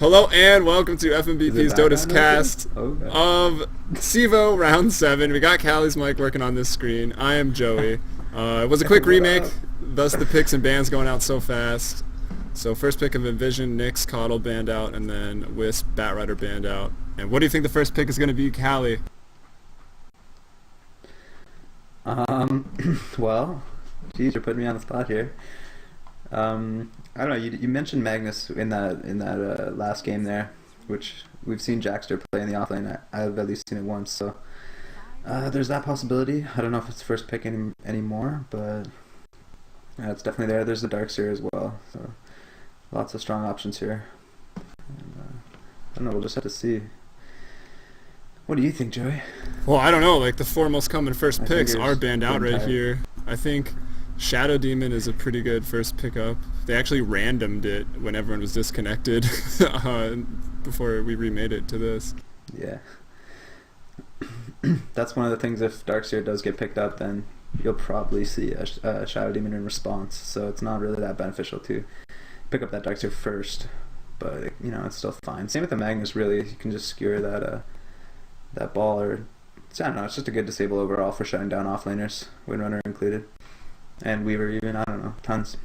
Hello and welcome to Is it fmbp's Dota's background cast noise? Okay. of CEVO Round 7. We got Callie's mic working on this screen. I am Joey. It was a quick What remake, up? thus the picks and bans going out so fast. So first pick of Envision, Nyx, Coddle banned out, and then Wisp, Batrider banned out. And what do you think the first pick is going to be, Callie? Well, geez, you're putting me on the spot here. I don't know. You mentioned Magnus in that last game there, which we've seen Jackster play in the offlane. I've at least seen it once, so there's that possibility. I don't know if it's first pick anymore, but it's definitely there. There's the Darkseer as well, so lots of strong options here. And, I don't know. We'll just have to see. What do you think, Joey? Well, I don't know. Like, the four most common first My picks fingers are banned out getting right tired. here. I think Shadow Demon is a pretty good first pickup. They actually randomed it when everyone was disconnected before we remade it to this. Yeah. That's one of the things. If Darkseer does get picked up, then you'll probably see a Shadow Demon in response. So it's not really that beneficial to pick up that Darkseer first. But it's still fine. Same with the Magnus. Really, you can just skewer that ball, or I don't know. It's just a good disable overall for shutting down offlaners, Windrunner included, and Weaver even. I don't know, tons.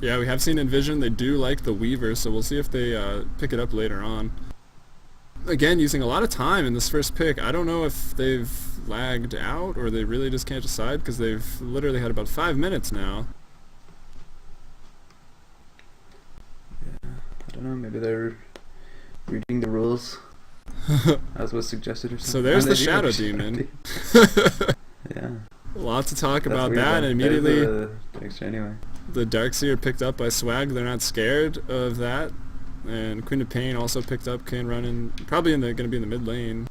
Yeah, we have seen Envision. They do like the Weaver, so we'll see if they pick it up later on. Again, using a lot of time in this first pick. I don't know if they've lagged out or they really just can't decide because they've literally had about 5 minutes now. Yeah, I don't know. Maybe they're reading the rules as was suggested or something. So there's Oh, the they do Shadow have Demon. Yeah. Lots to talk That's about weird, that, though. and There's immediately the Darkseer anyway. the Darkseer picked up by Swag. They're not scared of that. And Queen of Pain also picked up, can run in, probably going to be in the mid lane.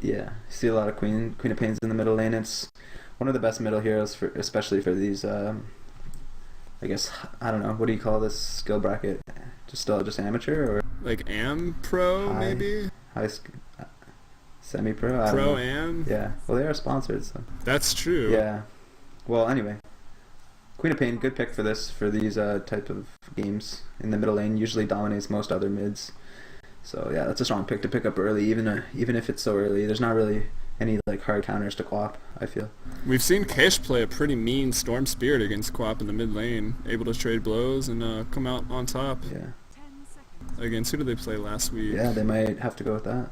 Yeah, you see a lot of Queen of Pains in the middle lane. It's one of the best middle heroes, especially for these. I guess, I don't know. What do you call this skill bracket? Just amateur or Like Am Pro, high, maybe? semi-pro? I don't Pro know. Am? Yeah. Well, they are sponsored, so. That's true. Yeah. Well, anyway, Queen of Pain, good pick for these type of games in the middle lane. Usually dominates most other mids. So yeah, that's a strong pick to pick up early, even if it's so early. There's not really any like hard counters to Quap, I feel. We've seen Kish play a pretty mean Storm Spirit against Quap in the mid lane, able to trade blows and come out on top. Yeah. Against who did they play last week? Yeah, they might have to go with that.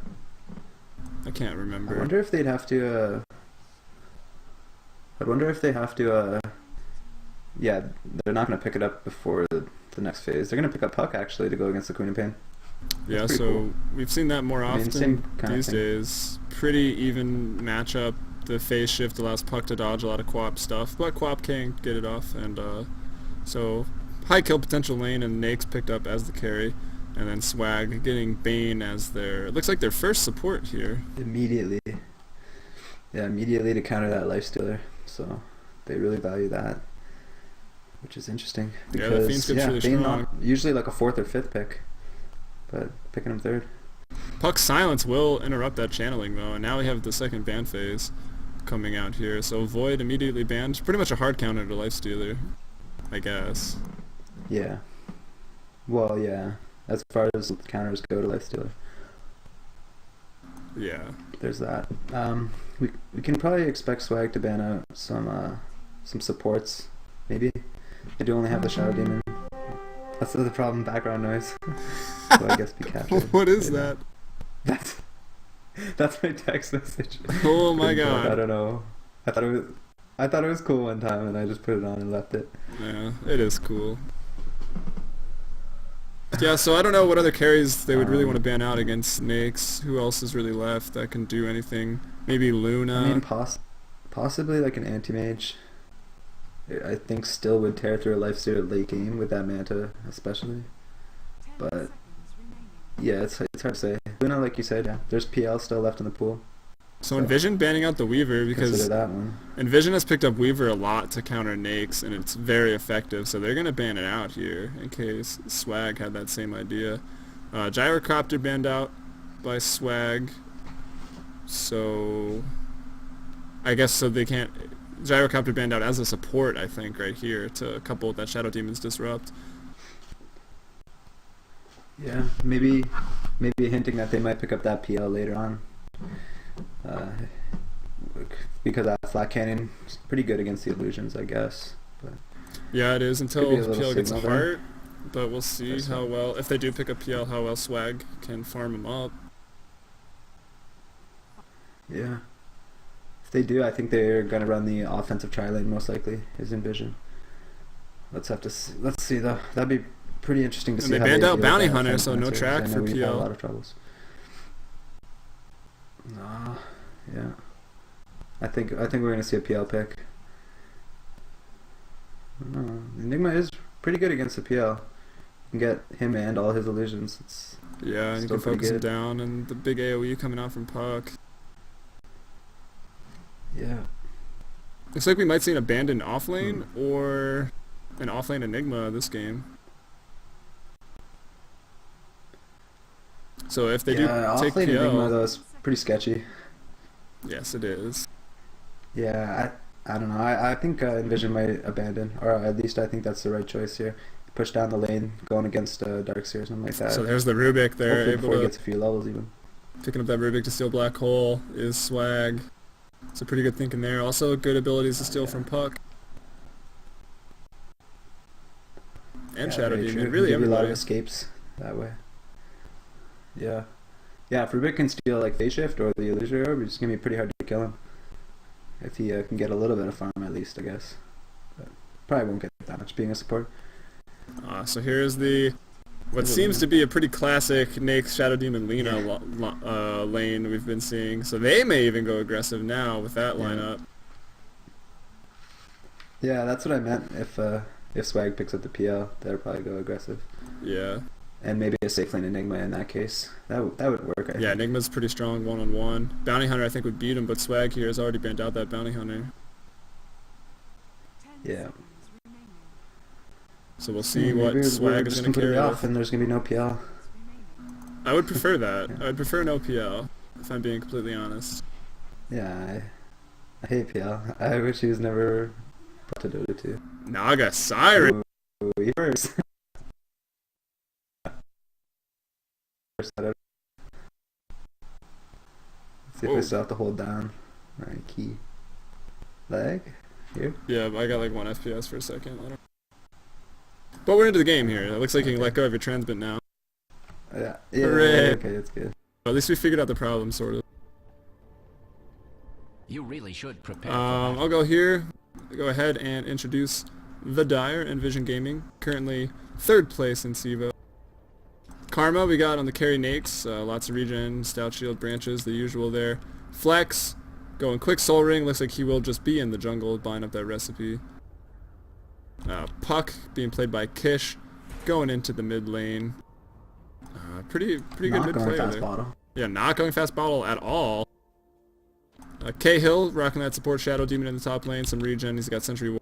I can't I remember. wonder if they'd have to. Yeah, they're not going to pick it up before the next phase. They're going to pick up Puck actually to go against the Queen of Pain. Yeah, pretty so cool. we've seen that more I mean, often same kind of these thing. days. Pretty even matchup. The phase shift allows Puck to dodge a lot of Quap stuff, but Quap can't get it off, and so high kill potential lane, and Nyx picked up as the carry, and then Swag getting Bane as it looks like their first support here. Immediately. Yeah, immediately to counter that lifestealer. So they really value that, which is interesting. Yeah, Because the Fiend's really Bane strong. not usually like a fourth or fifth pick, but picking him third. Puck's silence will interrupt that channeling though, and now we have the second ban phase coming out here. So Void immediately banned. Pretty much a hard counter to Lifestealer, I guess. Yeah. Well, yeah. As far as counters go to lifestealer, Yeah. there's that. We can probably expect Swag to ban out some supports, maybe. They do only have the Shadow Demon. That's the problem. Background noise. So I guess be captured. What is Yeah. that? That's my text message. Oh my Couldn't tell. I god. don't know. I thought it was cool one time, and I just put it on and left it. Yeah, it is cool. Yeah, so I don't know what other carries they would really want to ban out against Nyx. Who else is really left that can do anything? Maybe Luna. I mean, possibly like an anti-mage. I think still would tear through a lifesteal late game with that Manta, especially. But yeah, it's hard to say. Luna, like you said, yeah, there's PL still left in the pool. So Envision banning out the Weaver because Consider that one. Envision has picked up Weaver a lot to counter Nyx, and it's very effective, so they're going to ban it out here in case Swag had that same idea. Gyrocopter banned out by Swag, so I guess so they can't... Gyrocopter banned out as a support, I think, right here to couple with that Shadow Demon's Disrupt. Yeah, maybe hinting that they might pick up that PL later on. Uh, because that flat cannon is pretty good against the illusions, I guess. But Yeah, it is until could be a little PL gets a signal there. heart, but we'll see That's how fine. well, if they do pick up PL, how well Swag can farm him up. Yeah. If they do, I think they're gonna run the offensive tri lane most likely. Is Envision. Let's have to see. Let's see though. That'd be pretty interesting to And see they how banned they out deal Bounty with that Hunter, fence so no answer, 'cause track I know for we've had a PL. lot of troubles. Yeah. I think we're gonna see a PL pick. I don't know. Enigma is pretty good against the PL. You can get him and all his illusions. It's Yeah, and you still can pretty focus him good. down, and the big AoE coming out from Puck. Yeah. Looks like we might see an abandoned offlane or an offlane Enigma this game. So if they do take offlane Enigma PL, though is pretty sketchy. yes, it is. Yeah, I don't know. I think Envision might abandon, or at least I think that's the right choice here. Push down the lane, going against Darkseer or something like that. So there's the Rubik there, Hopefully able before he to gets a few levels even. picking up that Rubik to steal Black Hole is Swag. It's a pretty good thinking there. Also good abilities to steal from Puck. And Shadow very Demon, true. really Give you a lot of everybody. escapes that way. Yeah. Yeah, if Rubik can steal like Phase Shift or the Illusory Orb, it's going to be pretty hard to kill him. If he can get a little bit of farm at least, I guess. But probably won't get that much being a support. So here's the what seems to be a pretty classic Nake's Shadow Demon Lina lane we've been seeing. So they may even go aggressive now with that lineup. Yeah, that's what I meant. If Swag picks up the PL, they'll probably go aggressive. Yeah. And maybe a safe lane Enigma in that case. That would work, I think. Yeah, Enigma's pretty strong one-on-one. Bounty Hunter I think would beat him, but Swag here has already banned out that Bounty Hunter. Yeah. So we'll see Maybe what we're Swag is just going to completely carry off with. and there's going to be no PL. I would prefer that. Yeah. I would prefer no PL, if I'm being completely honest. Yeah, I hate PL. I wish he was never brought to Dota 2. Naga Siren! Ooh, he hurts. Let's see if I still have to hold down my key. Leg? Here? Yeah, I got like 1 FPS for a second. I don't... But we're into the game here. It looks like you can let go of your transmit now. Yeah, Hooray. okay, that's good. At least we figured out the problem, sort of. You really should prepare. I'll go here. Go ahead and introduce the Dire, Envision Gaming. Currently 3rd place in CEVO. Karma we got on the carry Nakes. Lots of regen, Stout Shield, branches, the usual there. Flex, going quick Soul Ring. Looks like he will just be in the jungle, buying up that recipe. Puck being played by Kish, going into the mid lane. Pretty good Not mid going player fast there. bottle. Yeah, not going fast bottle at all. Cahill rocking that support Shadow Demon in the top lane, some regen. He's got Sentry Ward.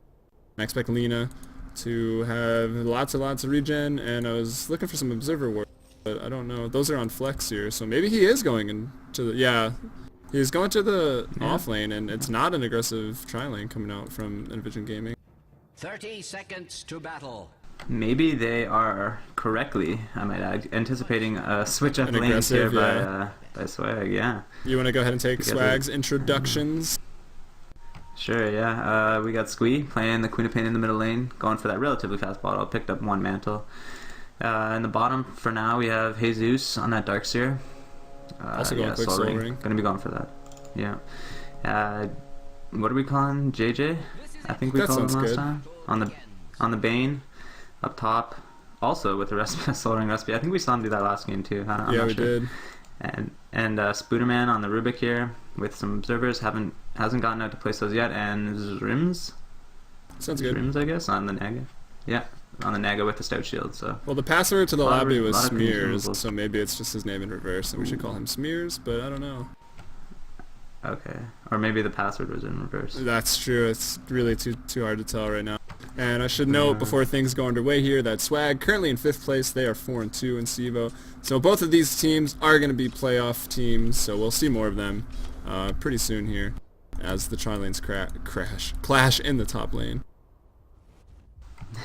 I expect Lina to have lots of regen, and I was looking for some Observer Ward, but I don't know. Those are on flex here, so maybe he is going into the... Yeah, he's going to the off lane, and it's not an aggressive tri-lane coming out from Envision Gaming. 30 seconds to battle. Maybe they are correctly, I might add, anticipating a switch up An lanes here aggressive, by Swag, yeah. You want to go ahead and take Because Swag's introductions? Sure, yeah. We got Squee playing the Queen of Pain in the middle lane, going for that relatively fast bottle. Picked up 1 mantle. In the bottom, for now, we have Jesus on that Darkseer. Also going quick Soul Ring. Gonna be going for that. Yeah. What are we calling JJ? I think we That called him sounds last good. time. On the Bane, up top. Also with the recipe, Soul Ring recipe. I think we saw him do that last game too. I'm Yeah, not we sure. did. And Spooderman on the Rubik here with some observers. Hasn't gotten out to place those yet. And Zrims. Sounds good. Zrims, I guess, on the Naga. Yeah, on the Naga with the Stout Shield. So Well, the password to the Lot of lobby was lot of Smears, consumables. so maybe it's just his name in reverse, and we should call him Smears, but I don't know. okay, or maybe the password was in reverse. That's true. It's really too hard to tell right now. And I should note before things go underway here that Swag currently in 5th place. They are 4-2 in CEVO. So both of these teams are going to be playoff teams. So we'll see more of them pretty soon here as the tri lanes clash in the top lane.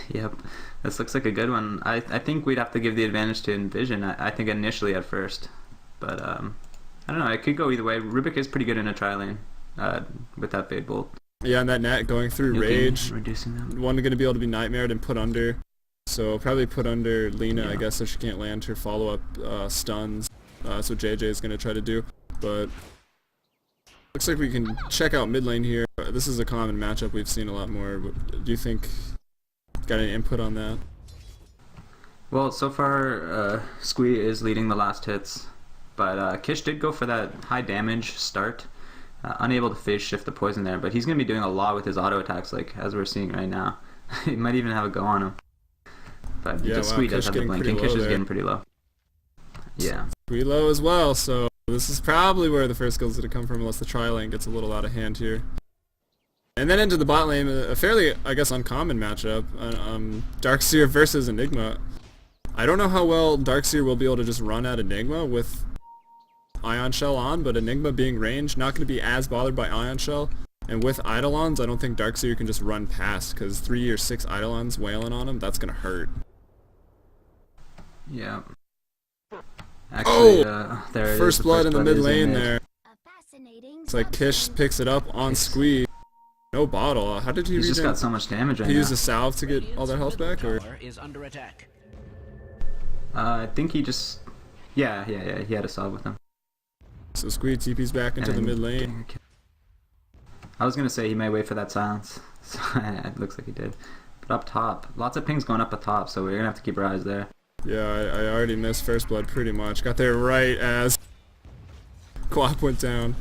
Yep, this looks like a good one. I think we'd have to give the advantage to Envision. I think initially at first, but I don't know. It could go either way. Rubik is pretty good in a tri lane with that Fade Bolt. Yeah, and that net going through Rage. Reducing them. One going to be able to be nightmared and put under. So probably put under Lena, I guess, if she can't land her follow-up stuns. That's what JJ is going to try to do. But looks like we can check out mid lane here. This is a common matchup we've seen a lot more. Do you think, got any input on that? Well, so far, Squee is leading the last hits. But Kish did go for that high damage start. Unable to phase shift the poison there, but he's going to be doing a lot with his auto attacks, like as we're seeing right now. He might even have a go on him. But yeah, Squee does have the blink, and Kish is getting pretty low. Yeah. Squee low as well, so this is probably where the first skill's going to come from, unless the tri lane gets a little out of hand here. And then into the bot lane, a fairly, I guess, uncommon matchup. Darkseer versus Enigma. I don't know how well Darkseer will be able to just run at Enigma with Ion Shell on, but Enigma being ranged, not going to be as bothered by Ion Shell. And with Eidolons, I don't think Darkseer can just run past, because 3 or 6 Eidolons wailing on him, that's going to hurt. Yeah. Actually, there it is, first blood in the mid lane mid. there. It's like Kish picks it up on Squee. No bottle. How did he He's just regen? got so much damage right now. He used a salve to get all that health back, or? Is under attack. I think he just... Yeah, he had a salve with him. So Squee TP's back into the mid lane. I was going to say he may wait for that silence. So it looks like he did. But up top, lots of pings going up top, so we're going to have to keep our eyes there. Yeah, I already missed first blood pretty much. Got there right as Quap went down.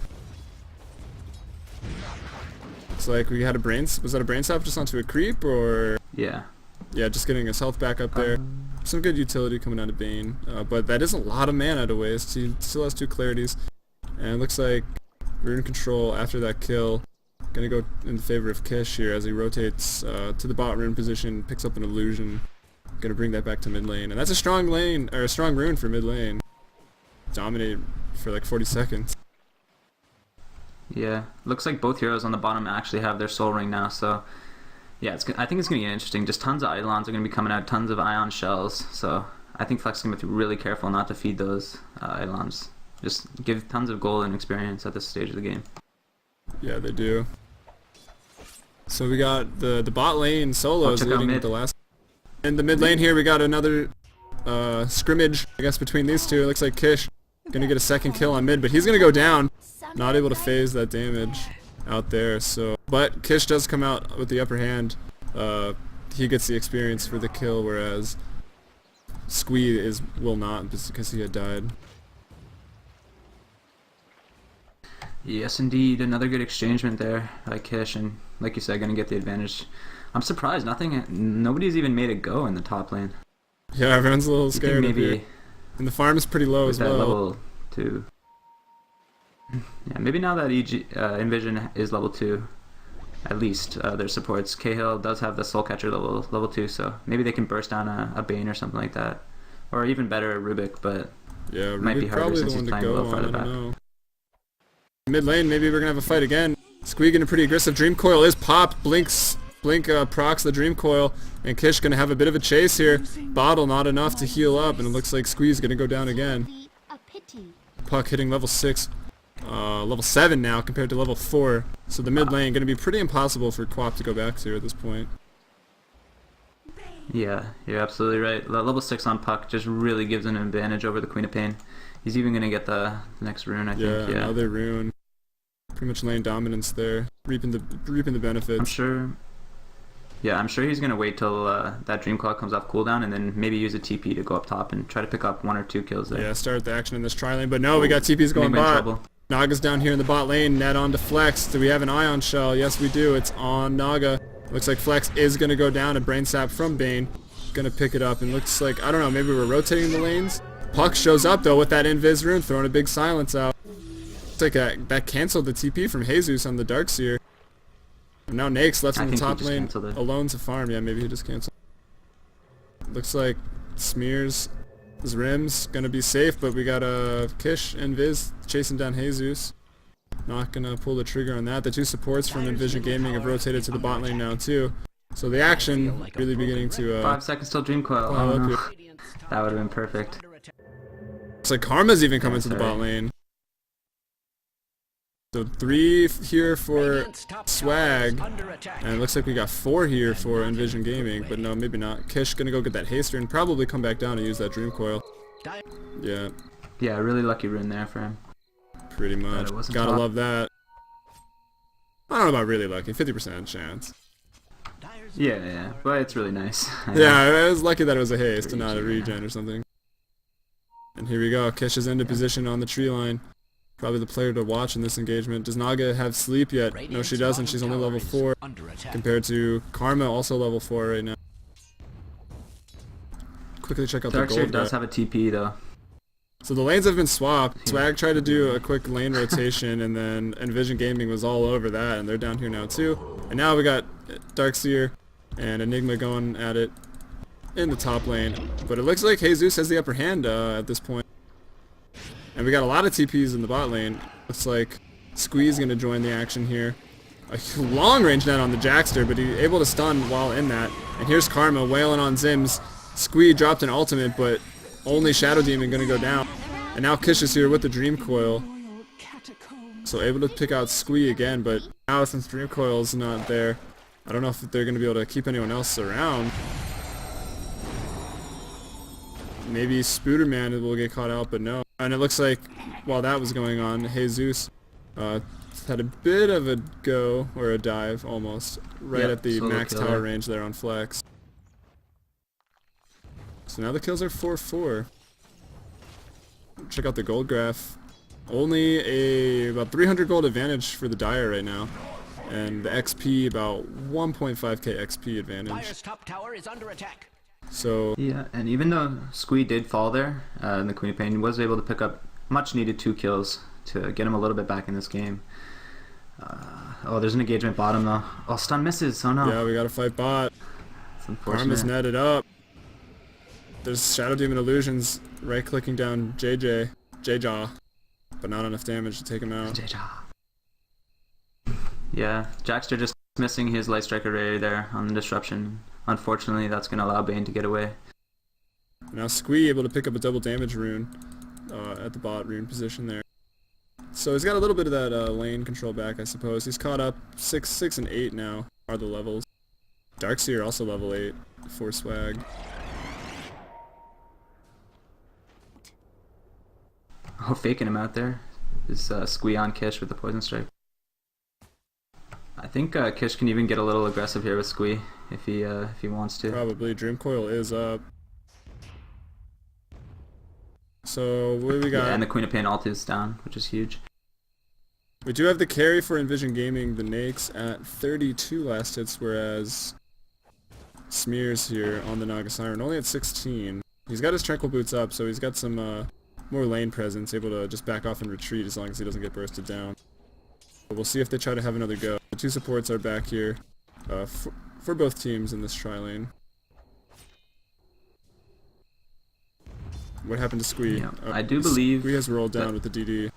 It's like we had a was that a brain stop just onto a creep, or? Yeah. Yeah, just getting his health back up there. Some good utility coming out of Bane, but that is a lot of mana to waste. He still has 2 clarities. And it looks like Rune Control after that kill gonna go in favor of Kish here as he rotates to the bot rune position, picks up an illusion. Gonna bring that back to mid lane, and that's a strong lane, or a strong rune for mid lane. Dominate for like 40 seconds. Yeah, looks like both heroes on the bottom actually have their soul ring now, so yeah, I think it's gonna get interesting. Just tons of Eidolons are gonna be coming out, tons of Ion Shells, so I think Flex is gonna be really careful not to feed those Eidolons. Just give tons of gold and experience at this stage of the game. Yeah, they do. So we got the bot lane solos leading with the last. In the mid lane here, we got another scrimmage, I guess, between these two. It looks like Kish gonna get a second kill on mid, but he's gonna go down. Not able to phase that damage out there. So, but Kish does come out with the upper hand. He gets the experience for the kill, whereas Squee will not because he had died. Yes, indeed. Another good exchangement there by Kish, and like you said, gonna get the advantage. I'm surprised nobody's even made a go in the top lane. Yeah, everyone's a little scared maybe here. And the farm is pretty low as well. Level 2. Yeah, maybe now that Envision is level 2, at least their supports. Cahill does have the Soul Catcher level 2, so maybe they can burst down a Bane or something like that, or even better a Rubik, but yeah, it might be harder since he's playing a little farther back. Mid lane, maybe we're gonna have a fight again. Squee getting pretty aggressive. Dream Coil is popped. Blink procs the Dream Coil, and Kish gonna have a bit of a chase here. Bottle not enough to heal up, and it looks like Squee's gonna go down again. Puck hitting level 6, level 7 now compared to level 4. So the mid lane gonna be pretty impossible for Quap to go back to at this point. Yeah, you're absolutely right. Level 6 on Puck just really gives an advantage over the Queen of Pain. He's even gonna get the next rune, I think. Yeah, another rune. Pretty much lane dominance there, reaping the benefits. I'm sure. Yeah, I'm sure he's gonna wait till that Dream Claw comes off cooldown, and then maybe use a TP to go up top and try to pick up 1 or 2 kills there. Yeah, start the action in this tri lane, but no, we got TPs going bot. Naga's down here in the bot lane, net on to Flex. Do we have an Ion Shell? Yes, we do. It's on Naga. Looks like Flex is gonna go down, a Brain Sap from Bane. Gonna pick it up, and looks like, I don't know, maybe we're rotating the lanes. Puck shows up though with that Invis rune, throwing a big silence out. It's like that canceled the TP from Jesus on the Darkseer. And now Nake's left in the top lane alone to farm. Yeah, maybe he just canceled. Looks like Smears, his Rim's gonna be safe, but we got Kish and Viz chasing down Jesus. Not gonna pull the trigger on that. The 2 supports from Envision Gaming have rotated to the bot lane now too. So the action really beginning to 5 seconds till Dream Coil. pile Oh, up no. here. That would have been perfect. Looks like Karma's even coming to the bot lane. So 3 here for Swag, and it looks like we got 4 here for Envision Gaming, but no, maybe not. Kish gonna go get that haster and probably come back down and use that Dream Coil. Yeah, Yeah, really lucky rune there for him. pretty much. it wasn't Gotta top. love that. I don't know about really lucky, 50% chance. Yeah, but it's really nice. I know. Yeah, I was lucky that it was a haste and not a regen or something. And here we go, Kish is into position on the tree line. Probably the player to watch in this engagement. Does Naga have sleep yet? No, she doesn't. She's only level 4 compared to Karma, also level 4 right now. Quickly check out the Darkseer gold. does have a TP though. So the lanes have been swapped. Swag tried to do a quick lane rotation, and then Envision Gaming was all over that, and they're down here now too. And now we got Darkseer and Enigma going at it in the top lane. But it looks like Jesus has the upper hand at this point. And we got a lot of TPs in the bot lane. Looks like Squee's going to join the action here. A long range net on the Jackster, but he's able to stun while in that. And here's Karma wailing on Zims. Squee dropped an ultimate, but only Shadow Demon going to go down. And now Kish is here with the Dream Coil. So able to pick out Squee again, but now since Dream Coil's not there, I don't know if they're going to be able to keep anyone else around. Maybe Spooderman will get caught out, but no. And it looks like while that was going on, Jesus had a bit of a go, or a dive almost, right Yep, at the solo max kill tower there. range there on Flex. So now the kills are 4-4. Check out the gold graph. Only about 300 gold advantage for the Dire right now. And the XP about 1.5k XP advantage. Dire's top tower is under attack. So Yeah, and even though Squee did fall there, and the Queen of Pain was able to pick up much needed 2 kills to get him a little bit back in this game. Oh, there's an engagement bottom though. Oh, stun misses. Oh no. yeah, we gotta fight bot. It's Karma's unfortunate. netted up. There's Shadow Demon Illusions right clicking down J-Jaw, but not enough damage to take him out. Yeah, Jackster just missing his Light Strike array there on the disruption. Unfortunately, that's going to allow Bane to get away. Now Squee able to pick up a double damage rune at the bot rune position there. So he's got a little bit of that lane control back, I suppose. He's caught up. 6 and 8 now are the levels. Darkseer also level 8 for Swag. Oh, faking him out there. Is Squee on Kish with the Poison Strike. I think Kish can even get a little aggressive here with Squee if he wants to. Probably. Dream Coil is up. So what do we got? Yeah, and the Queen of Pain ult is down, which is huge. We do have the carry for Envision Gaming, the Nakes, at 32 last hits, whereas Smears here on the Naga Siren only at 16. He's got his Tranquil Boots up, so he's got some more lane presence, able to just back off and retreat as long as he doesn't get bursted down. But we'll see if they try to have another go. The 2 supports are back here for both teams in this tri-lane. What happened to Squee? Yeah, I do believe Squee has rolled down that- with the DD.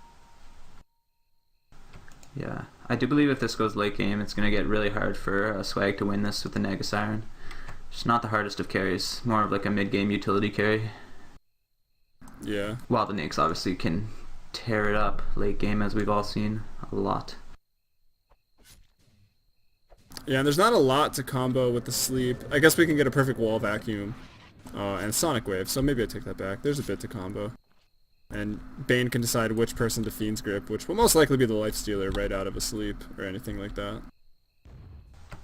Yeah, I do believe if this goes late game, it's going to get really hard for Swag to win this with the Naga Siren. It's not the hardest of carries, more of like a mid-game utility carry. Yeah. While the Nakes obviously can tear it up late game, as we've all seen a lot. Yeah, and there's not a lot to combo with the sleep. I guess we can get a perfect wall vacuum and Sonic Wave, so maybe I take that back. There's a bit to combo. And Bane can decide which person to Fiend's Grip, which will most likely be the Lifestealer right out of a sleep or anything like that.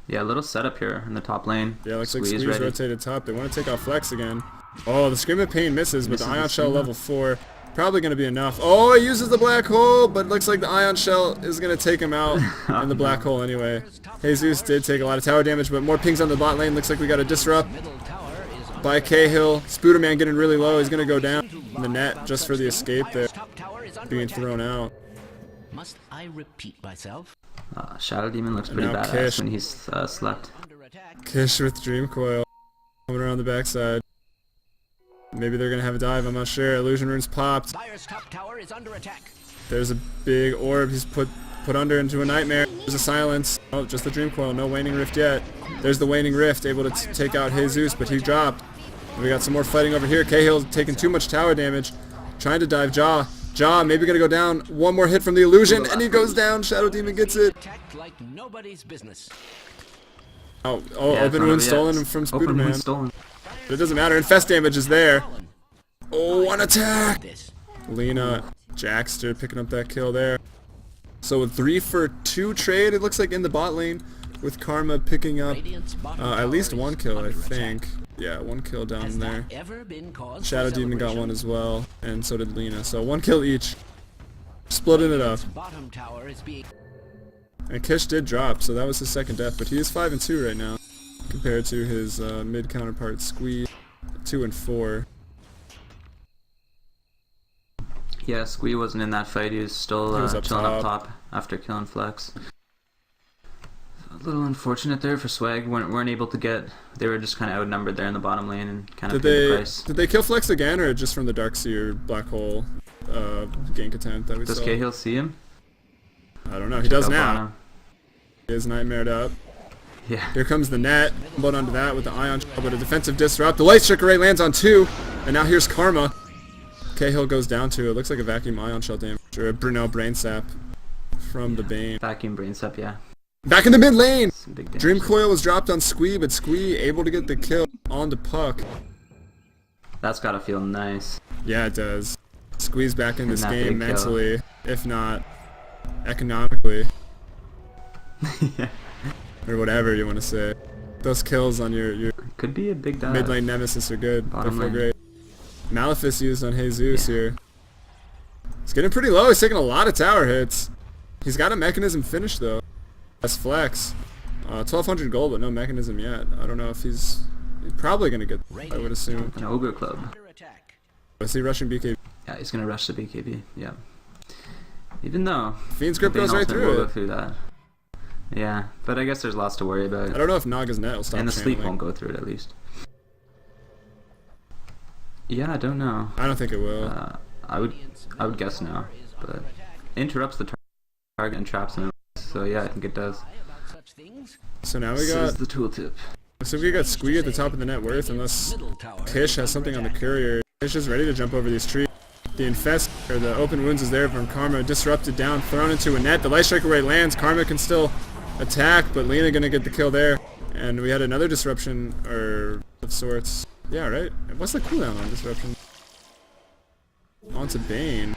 Yeah, a little setup here in the top lane. Yeah, looks like Squeeze Squeeze ready. rotated top. They want to take out Flex again. Oh, the Scream of Pain misses, but the Misses Ion the Shell Scream. level 4. Probably going to be enough. Oh, he uses the Black Hole, but looks like the Ion Shell is going to take him out in the Black Hole anyway. Jesus did take a lot of tower damage, but more pings on the bot lane. Looks like we got a disrupt Middle tower is by Cahill. Spooderman getting really low. He's going to go down in the net just for the escape there, Dire's top tower is under being attack. thrown out. Must I repeat myself? Shadow Demon looks pretty now badass Kish. when he's slept. Under attack. Kish with Dream Coil coming around the backside. Maybe they're going to have a dive. I'm not sure. Illusion Rune's popped. Dire's top tower is under attack. There's a big orb he's put under into a nightmare. There's a silence. Oh, just the Dream Coil. No Waning Rift yet. There's the waning rift, able to take out Jesus, but he dropped. And we got some more fighting over here. Cahill taking too much tower damage, trying to dive Jaw. Jaw maybe gonna go down. One more hit from the illusion, and he goes down. Shadow Demon gets it. Attacked like nobody's business. Oh, Yeah, open wound stolen from Open wound Spooderman. stolen. But it doesn't matter. Infest damage is there. Oh, one attack. This. Lena, Jackster picking up that kill there. So a 3 for 2 trade, it looks like, in the bot lane, with Karma picking up Radiant's bottom at least tower one is kill, I under think. attack. Yeah, one kill down Has there. that ever been cause Shadow for Demon got celebration? one as well, and so did Lena. So one kill each. Splitting it up. Bottom tower is being And Kish did drop, so that was his second death, but he is 5 and 2 right now, compared to his mid counterpart Squee, 2 and 4. Yeah, Squee wasn't in that fight. He was still He was up chilling up top. top after killing Flex. A little unfortunate there for Swag. Weren't able to get. They were just kind of outnumbered there in the bottom lane and kind of paid the price. Did they kill Flex again, or just from the Darkseer Black Hole gank attempt that we Does saw? Cahill see him? I don't know. He does Up on now. him. He is nightmared up. Yeah. Here comes the net. But onto that with the Ion Shell, but a defensive disrupt. The Light Striker Ray lands on 2, and now here's Karma. Cahill goes down to, it looks like a vacuum Ion Shell damage, or a Brunel Brain Sap from the Bane. Vacuum brain sap. Yeah. Back in the mid lane! Some big damage. Dream Coil was dropped on Squee, but Squee able to get the kill on the Puck. That's gotta feel nice. Yeah, it does. Squee's back in this that game big kill. mentally, if not economically, Yeah. or whatever you want to say. Those kills on your Could be a big dive. mid lane nemesis are good. They Bottom feel lane. great. Malefice used on Jesus here. He's getting pretty low. He's taking a lot of tower hits. He's got a mechanism finish though. That's Flex. 1200 gold, but no mechanism yet. I don't know if he's probably gonna get. I would assume. An Ogre Club. under attack. Is he rushing BKB? Yeah, he's gonna rush the BKB. Yeah. Even though Fiend's Grip Bane goes right Ultimate through will it. go through that. Yeah, but I guess there's lots to worry about. I don't know if Naga's net will stop And the sleep channeling. won't go through it at least. Yeah, I don't know. I don't think it will. I would guess no, but interrupts the target and traps him. So yeah, I think it does. About such things. So now we Says got. the tooltip. So we got Squee at the top of the net worth, unless Middle tower Kish has something on the courier. Kish is ready to jump over these trees. The infest, or the open wounds is there from Karma, disrupted down, thrown into a net. The Light Striker Ray lands. Karma can still attack, but Lena gonna get the kill there. And we had another disruption, or of sorts. Yeah, right? What's the cooldown on disruption? Onto Bane.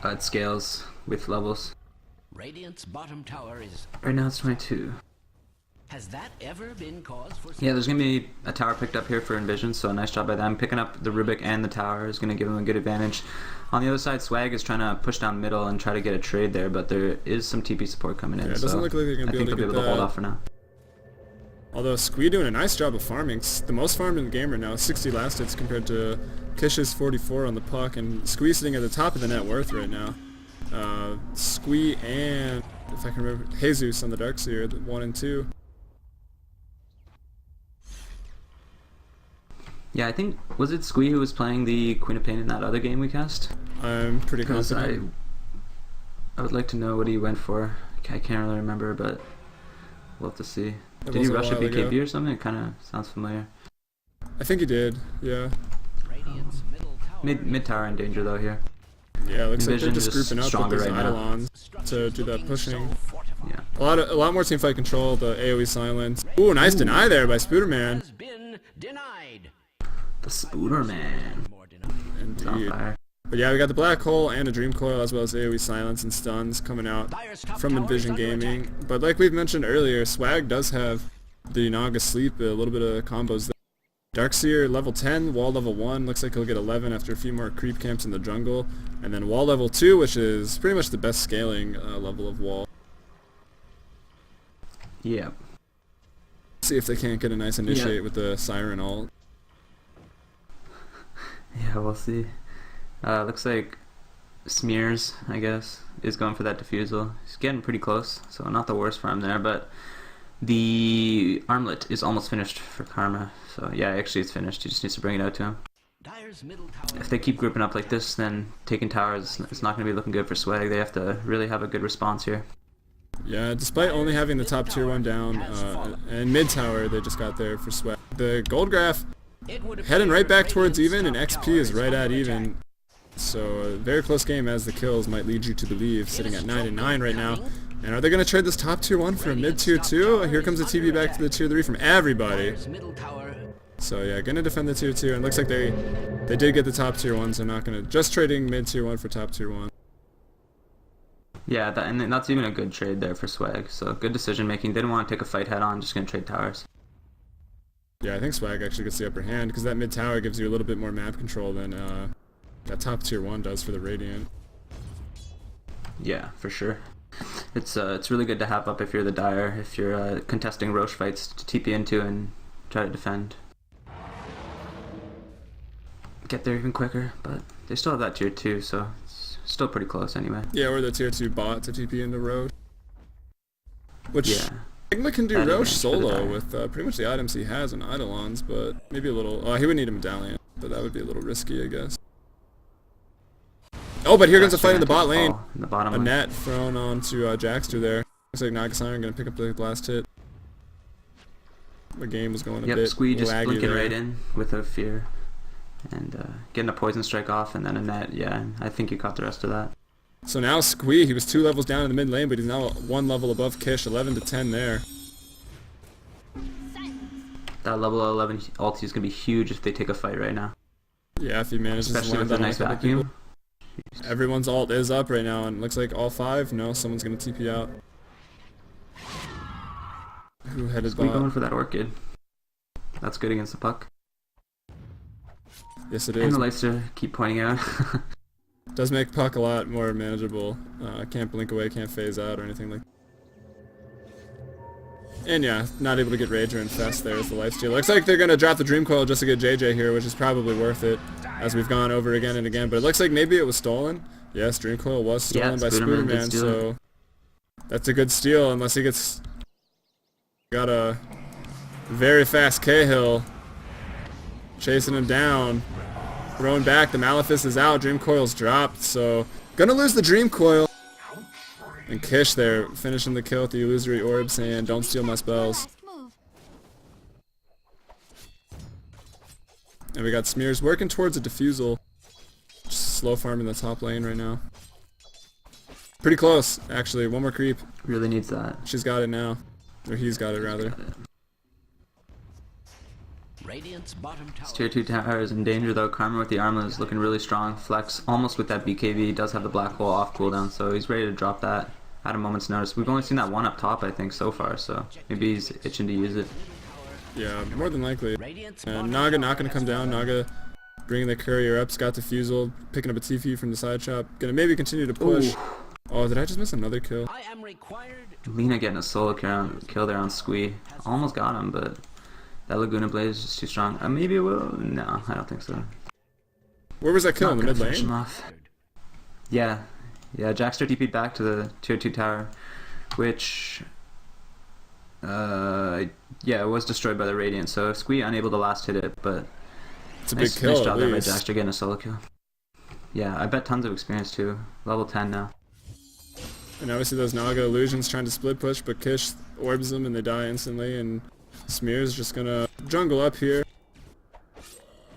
It scales with levels. Radiant's bottom tower is. Right now it's 22. Has that ever been cause for? Yeah, there's gonna be a tower picked up here for Envision, so nice job by them. Picking up the Rubik and the tower is gonna give them a good advantage. On the other side, Swag is trying to push down middle and try to get a trade there, but there is some TP support coming in. Yeah, it doesn't so look like they're gonna I be think able to they'll be get able to hold that. off for now. Although Squee doing a nice job of farming. The most farmed in the game right now, 60 last hits compared to Kish's 44 on the Puck, and Squee sitting at the top of the net worth right now. Squee and, if I can remember, Jesus on the Darkseer, the 1 and 2. Yeah, I think, was it Squee who was playing the Queen of Pain in that other game we cast? I'm pretty Because confident. I would like to know what he went for. I can't really remember, but we'll have to see. It Did he was a rush a while BKB ago. or something? It kind of sounds familiar. I think he did, yeah. Radiant's middle tower. Mid tower in danger though here. Yeah, looks like they're Envision just just grouping up with stronger those right now. Eidolons to do that pushing. Yeah. A lot more teamfight control, the AoE silence. Ooh, nice deny there by Spooderman. Has been denied. The Spooder Man. More denied. It's on Indeed. fire. But yeah, we got the Black Hole and a Dream Coil, as well as AoE silence and stuns coming out Dire's top from tower Envision is under Gaming. attack. But like we've mentioned earlier, Swag does have the Naga Sleep, a little bit of combos there. Darkseer level 10, Wall level 1, looks like he'll get 11 after a few more creep camps in the jungle. And then Wall level 2, which is pretty much the best scaling level of Wall. Yeah. See if they can't get a nice initiate with the Siren ult. Yeah, we'll see. Looks like Smears, I guess, is going for that defusal. He's getting pretty close, so not the worst for him there, but the armlet is almost finished for Karma. So yeah, actually it's finished. He just needs to bring it out to him. Dire's middle tower. If they keep grouping up like this, then taking towers, it's not going to be looking good for Swag. They have to really have a good response here. Yeah, despite only having the top tier 1 down, and mid tower they just got there for Swag. The gold graph heading right back towards even, and XP is right at even. So a very close game, as the kills might lead you to believe, sitting at 9-9 right now. And are they going to trade this top tier 1 for a mid tier 2? Here comes a TP back to the tier 3 from everybody. So yeah, going to defend the tier 2, and looks like they did get the top tier 1, so not going to, just trading mid tier 1 for top tier 1. Yeah, and that's even a good trade there for Swag. So good decision making. Didn't want to take a fight head on, just gonna trade towers. Yeah, I think Swag actually gets the upper hand, because that mid tower gives you a little bit more map control than that top tier 1 does for the Radiant. Yeah, for sure. It's really good to have up if you're the Dire, if you're contesting Roche fights to TP into and try to defend. Get there even quicker, but they still have that tier 2, so it's still pretty close anyway. Yeah, or the tier 2 bot to TP into Roche. Which, yeah. Sigma can do That Roche advantage for the solo Dire. with pretty much the items he has on Eidolons, but maybe a little, he would need a medallion, but that would be a little risky, I guess. Oh, but here comes a fight in the bot lane. In the bottom A lane. net thrown onto Jackster there. Looks like Nagasiren gonna pick up the last hit. The game was going a Yep, bit Squee just laggy blinking there. right in with a fear. And getting a poison strike off and then a net. Yeah, I think you caught the rest of that. So now Squee, he was 2 levels down in the mid lane, but he's now 1 level above Kish, 11-10 there. That level 11 ulti is going to be huge if they take a fight right now. Yeah, if he manages Especially to land with that a on nice top of people. vacuum. Everyone's ult is up right now, and it looks like all 5. No, someone's gonna TP out. Who headed Squee going bot? for that orchid. That's good against the puck. Yes, it And is. the lights to keep pointing out. Does make puck a lot more manageable. Can't blink away, can't phase out or anything like that. And yeah, not able to get Rage or Infest there as the lifesteal. Looks like they're going to drop the Dream Coil just to get JJ here, which is probably worth it, as we've gone over again and again. But it looks like maybe it was stolen. Yes, Dream Coil was stolen by Spooderman did Spooderman, steal so it. that's a good steal, unless he gets... Got a very fast Cahill chasing him down. Throwing back, the Malefice is out, Dream Coil's dropped, so gonna lose the Dream Coil. And Kish there, finishing the kill with the illusory orb, saying, "Don't steal my spells." And we got Smears working towards a defusal. Just slow farming the top lane right now. Pretty close, actually. One more creep. Really needs that. She's got it now. Or he's got it, rather. Radiant's bottom tower. This tier 2 tower is in danger though. Karma with the armor is looking really strong. Flex almost with that BKB. Does have the black hole off cooldown, so he's ready to drop that at a moment's notice. We've only seen that one up top, I think, so far, so maybe he's itching to use it. Yeah, more than likely. Radiant's And bottom Naga tower not going to come has down. fallen. Naga bringing the courier up. Scott defusal, picking up a TP from the side shop. Gonna maybe continue to push. Ooh. Oh, did I just miss another kill? I am required to Lena getting a solo kill there on Squee. Almost got him, but that Laguna Blaze is just too strong. Maybe it will? No, I don't think so. Where was that kill? In the Not mid gonna finish him lane? off. Yeah, Jackster TP'd back to the tier 2 tower, which, yeah, it was destroyed by the Radiant, so Squee unable to last hit it, but It's a big nice kill job at there by least. Jackster getting a solo kill. Yeah, I bet tons of experience too. Level 10 now. And obviously those Naga illusions trying to split push, but Kish orbs them and they die instantly, and Smear's just gonna jungle up here.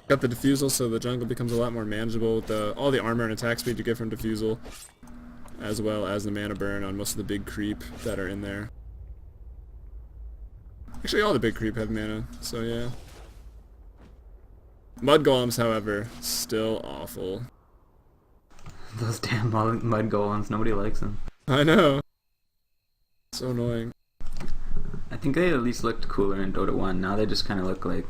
Got the defusal, so the jungle becomes a lot more manageable with all the armor and attack speed you get from defusal, as well as the mana burn on most of the big creep that are in there. Actually, all the big creep have mana, so yeah. Mud golems, however, still awful. Those damn mud golems, nobody likes them. I know. So annoying. I think they at least looked cooler in Dota 1. Now they just kind of look like,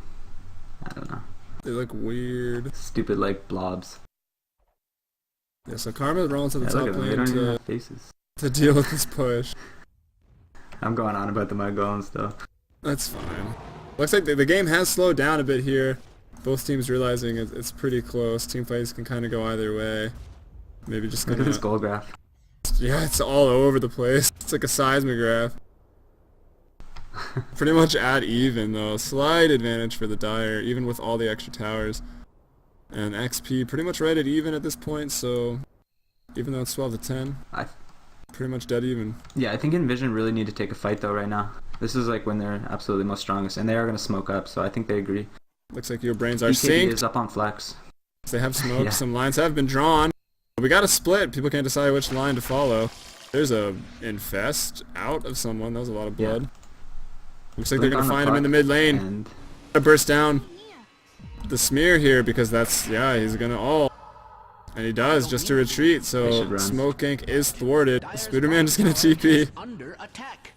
I don't know, They look weird. stupid like blobs. Yeah, so Karma rolling to the Yeah, look top at them. They lane don't even to, have faces. to deal with this push. I'm going on about the mud golems though. That's fine. Looks like the game has slowed down a bit here. Both teams realizing it's pretty close. Team fights can kind of go either way. Maybe just Look gonna... at this goal graph. Yeah, it's all over the place. It's like a seismograph. Pretty much at even though. Slight advantage for the Dire, even with all the extra towers. And XP pretty much right at even at this point, so even though it's 12-10. Pretty much dead even. Yeah, I think Envision really need to take a fight though right now. This is like when they're absolutely most strongest, and they are going to smoke up, so I think they agree. Looks like your brains are BKB synced. is up on flex. They have smoke. Yeah. Some lines have been drawn. We got a split. People can't decide which line to follow. There's a infest out of someone. That was a lot of blood. Yeah. Looks like Blink they're going on to the find him in the mid lane. And Gonna burst down the smear here because that's, yeah, he's going to ult. And he does, just to retreat, They so should run. Smoke Gank is thwarted. Spooderman just going to TP. Under attack.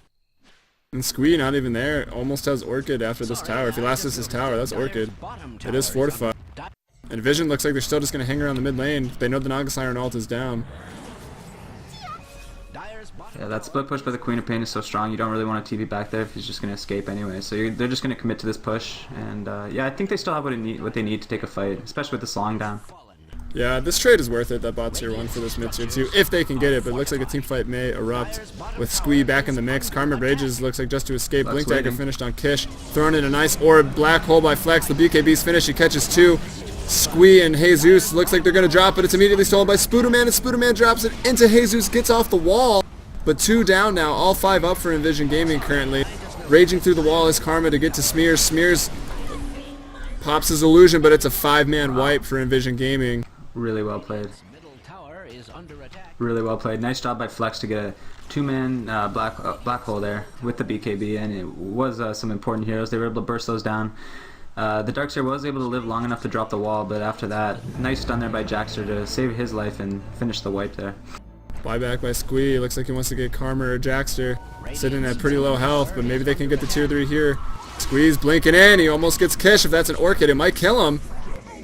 And Squee not even there. Almost has Orchid after this tower. If he lasts his tower, that's Orchid. It is fortified. And Vision looks like they're still just going to hang around the mid lane. They know the Naga Siren ult is down. yeah, that split push by the Queen of Pain is so strong. You don't really want to TP back there if he's just going to escape anyway. So they're just going to commit to this push. And yeah, I think they still have what they need to take a fight, especially with the Slong down. Yeah, this trade is worth it, that bot tier 1 for this mid tier 2, if they can get it, but it looks like a team fight may erupt with Squee back in the mix. Karma Rages looks like just to escape. Flex Blink Dagger waiting. finished on Kish. Thrown in a nice orb, black hole by Flex. The BKB's finished, he catches 2. Squee and Jesus looks like they're going to drop, but it's immediately stolen by Spooderman, and Spooderman drops it into Jesus, gets off the wall. But 2 down now, all 5 up for Envision Gaming currently. Raging through the wall is Karma to get to Smears. Smears pops his illusion, but it's a 5-man wipe for Envision Gaming. Really well played. Middle tower is under attack. Really well played. Nice job by Flex to get a 2-man black hole there with the BKB, and it was some important heroes. They were able to burst those down. The Darkseer was able to live long enough to drop the wall, but after that, nice stun there by Jackster to save his life and finish the wipe there. Buyback by Squee. Looks like he wants to get Karma or Jackster. Sitting at pretty low health, but maybe they can get the tier 3 here. Squee's blinking in. He almost gets Kish. If that's an Orchid, it might kill him.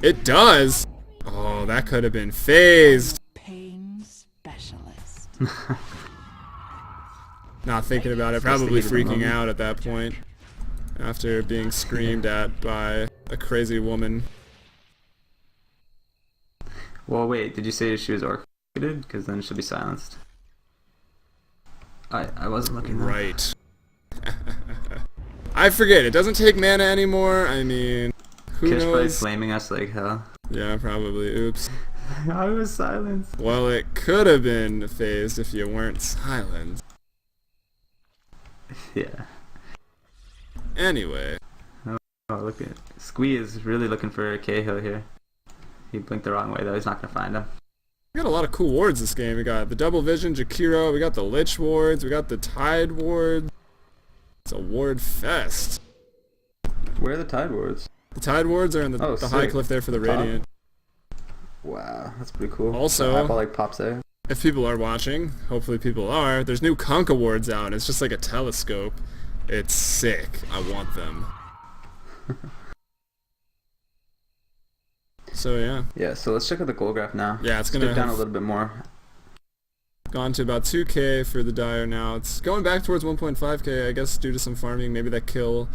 It does. Oh, that could have been phased. Pain specialist. Not thinking about it. Probably freaking out at that point. After being screamed at by a crazy woman. Well, wait, did you say she was orchided? Because then she'll be silenced. I wasn't looking there. Right. I forget. It doesn't take mana anymore. I mean, who Kish probably knows? flaming us like hell. Yeah, probably. Oops. I was silenced. Well, it could have been phased if you weren't silent. Yeah. Anyway. Oh, look at Squee is really looking for a Cahill here. He blinked the wrong way though. He's not gonna find him. We got a lot of cool wards this game. We got the Double Vision, Jakiro, we got the Lich wards, we got the Tide wards. It's a ward fest. Where are the Tide Wards? The Tide wards are in Oh, the high sick. cliff there for the Top. Radiant. Wow, that's pretty cool. Also- Apple like pops there. If people are watching, hopefully people are, there's new Conch wards out. It's just like a telescope. It's sick. I want them. So yeah. Yeah, so let's check out the goal graph now. Yeah, it's Dip gonna down a have little bit more. gone to about 2k for the Dire now. It's going back towards 1.5k, I guess, due to some farming. Maybe that kill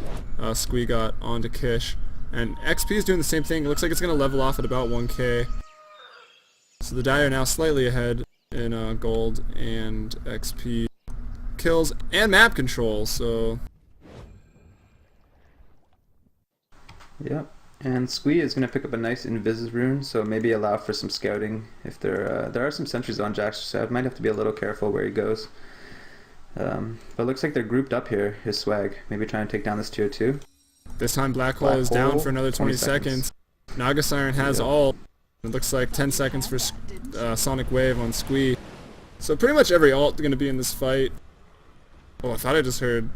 Squee got onto Kish. And XP is doing the same thing. It looks like it's going to level off at about 1k. So the Dire now slightly ahead in gold and XP kills and map control. So Yep. And Squee is going to pick up a nice Invis rune, so maybe allow for some scouting. If there are some sentries on Jack's side, might have to be a little careful where he goes. But it looks like they're grouped up here, his swag. Maybe trying to take down this tier 2. this time Black Hole Black is down Hole, for another 20 seconds. Naga Siren has Yep. ult. It looks like 10 seconds for Sonic Wave on Squee. So pretty much every ult going to be in this fight. Oh, I thought I just heard...